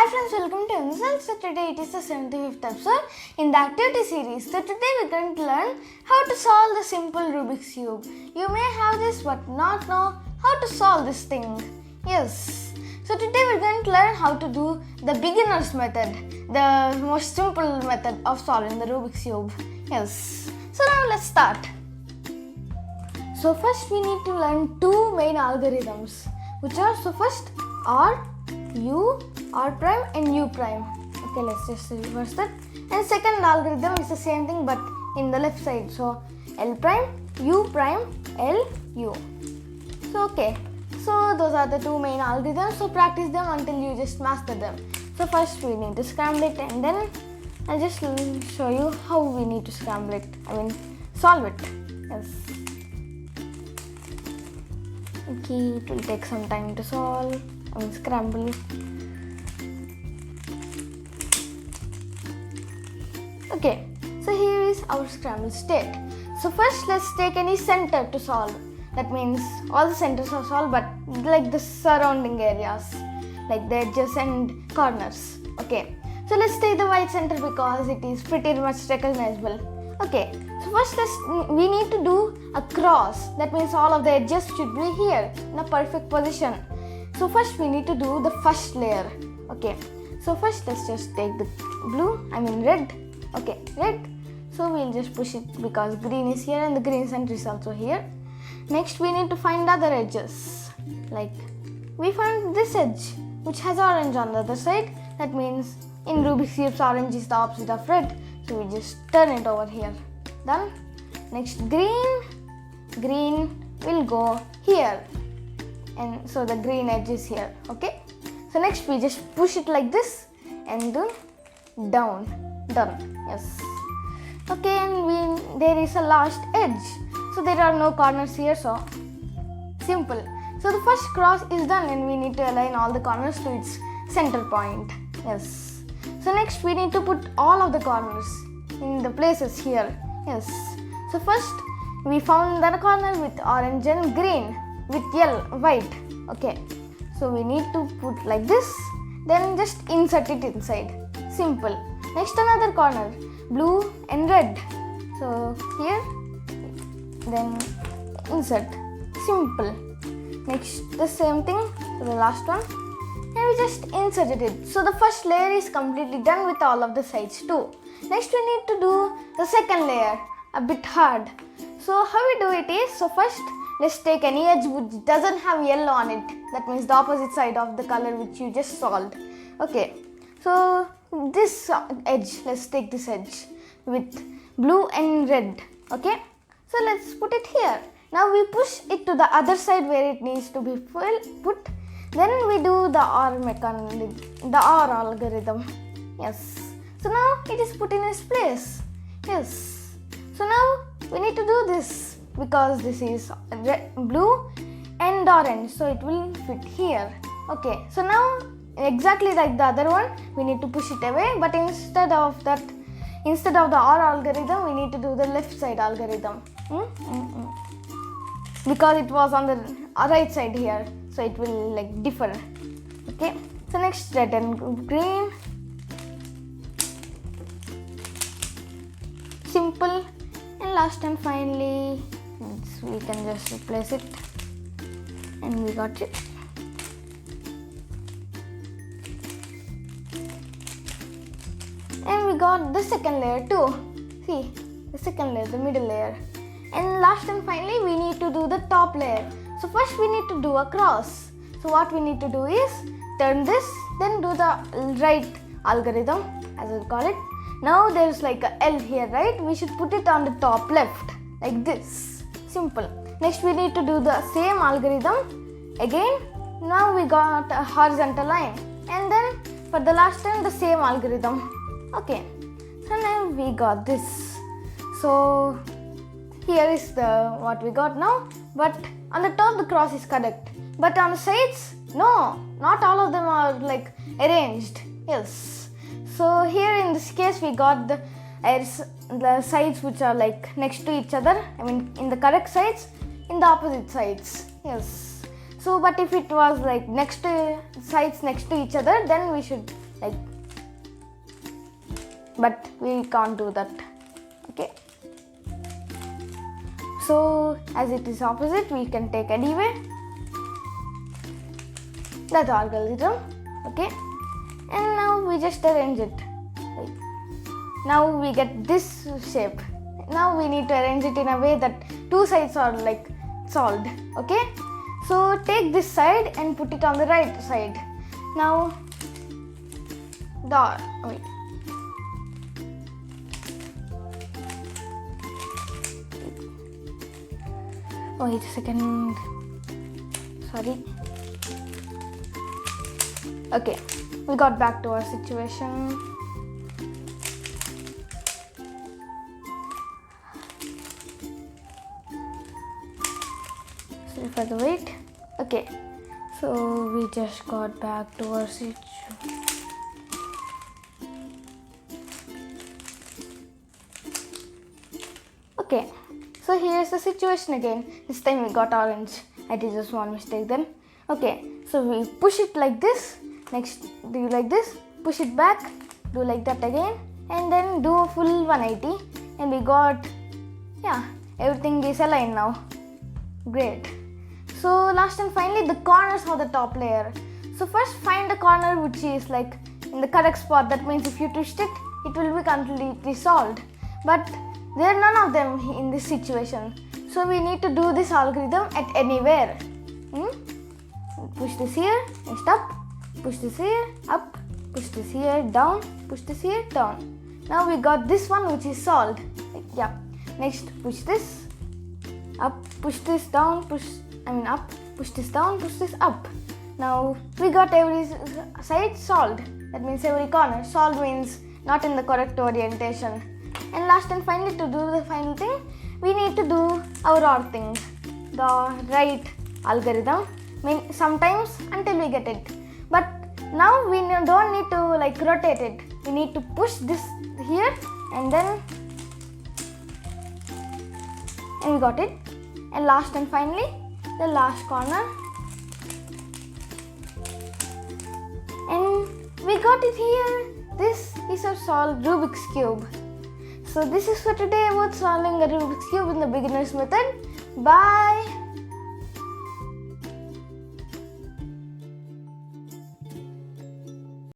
Hi friends, welcome to Insult. So today it is the 75th episode in the activity series. So today we're going to learn how to solve the simple Rubik's Cube. You may have this but not know how to solve this thing. Yes. So today we're going to learn how to do the beginner's method, the most simple method of solving the Rubik's Cube. Yes. So now let's start. So first we need to learn two main algorithms, which are, so first R, U, R prime and U prime. Okay, let's just reverse that. And second algorithm is the same thing but in the left side. So L prime, U prime, L, U. So okay, so those are the two main algorithms. So practice them until you just master them. So first we need to scramble it and then I'll just show you how we need to scramble it. Solve it. Yes. Okay, it will take some time to solve. Scramble it. Okay, so here is our scramble state. So first let's take any center to solve. That means all the centers are solved but like the surrounding areas, like the edges and corners. Okay, so let's take the white center because it is pretty much recognizable. Okay, so first we need to do a cross. That means all of the edges should be here in a perfect position. So first we need to do the first layer. Okay, so first let's just take the red. Okay, red. So we'll just push it because green is here and the green center is also here. Next we need to find other edges. Like we found this edge which has orange on the other side. That means in Rubik's Cube orange is the opposite of red. So we just turn it over here. Done. Next green will go here. And so the green edge is here. Okay, so next we just push it like this and then down. Done. Yes. Okay, and there is a last edge, so there are no corners here, so simple. So the first cross is done and we need to align all the corners to its center point. Yes. So next we need to put all of the corners in the places here. Yes. So first we found the corner with orange and green with white. Okay, so we need to put like this, then just insert it inside. Simple. Next another corner, blue and red. So here, then insert. Simple. Next the same thing for the last one, and we just inserted it. So the first layer is completely done with all of the sides too. Next we need to do the second layer, a bit hard. So how we do it is, so first let's take any edge which doesn't have yellow on it. That means the opposite side of the color which you just solved. Okay, so this edge, let's take this edge with blue and red. Okay, so let's put it here. Now we push it to the other side where it needs to be put. Then we do the R mechanism, the R algorithm. Yes. So now it is put in its place. Yes. So now we need to do this because this is blue and orange, so it will fit here. Okay, so now exactly like the other one, we need to push it away, but instead of the R algorithm, we need to do the left side algorithm. Because it was on the right side here, so it will like differ. Okay, so next red and green. Simple. And last and finally, we can just replace it, and we got it. And we got the second layer too. See, the second layer, the middle layer. And last and finally, we need to do the top layer. So first we need to do a cross. So what we need to do is turn this, then do the right algorithm, as I call it. Now there's like a L here, right? We should put it on the top left, like this. Simple. Next we need to do the same algorithm again. Now we got a horizontal line. And then for the last time, the same algorithm. Okay. So now we got this. So here is the what we got now. But on the top the cross is correct. But on the sides, no. Not all of them are like arranged. Yes. So here in this case we got the sides which are like next to each other. In the correct sides, in the opposite sides. Yes. So but if it was like sides next to each other, then we should like, but we can't do that. Okay, so as it is opposite, we can take anyway that algorithm. Okay, and now we just arrange it. Like, now we get this shape. Now we need to arrange it in a way that two sides are like solved. Okay, so take this side and put it on the right side. Now wait a second, sorry. Okay, we got back to our situation. Sorry for the wait. Okay, so we just got back to our situation. Okay, so here's the situation again. This time we got orange. I did just one mistake then. Okay, so we push it like this. Next, do like this. Push it back. Do like that again. And then do a full 180. And we got, yeah, everything is aligned now. Great. So last and finally, the corners of the top layer. So first find a corner which is like in the correct spot. That means if you twist it, it will be completely solved. But there are none of them in this situation. So we need to do this algorithm at anywhere. Push this here, next up. Push this here, up. Push this here, down. Push this here, down. Now we got this one which is solved. Yeah. Next, push this up. Push this down. Up. Push this down. Push this up. Now we got every side solved. That means every corner. Solved means not in the correct orientation. And last and finally, to do the final thing, we need to do our OR things, the right algorithm. Sometimes until we get it. But now we don't need to like rotate it. We need to push this here and then, and we got it. And last and finally, the last corner. And we got it here. This is our solved Rubik's Cube. So this is for today about solving a Rubik's Cube in the beginner's method. Bye.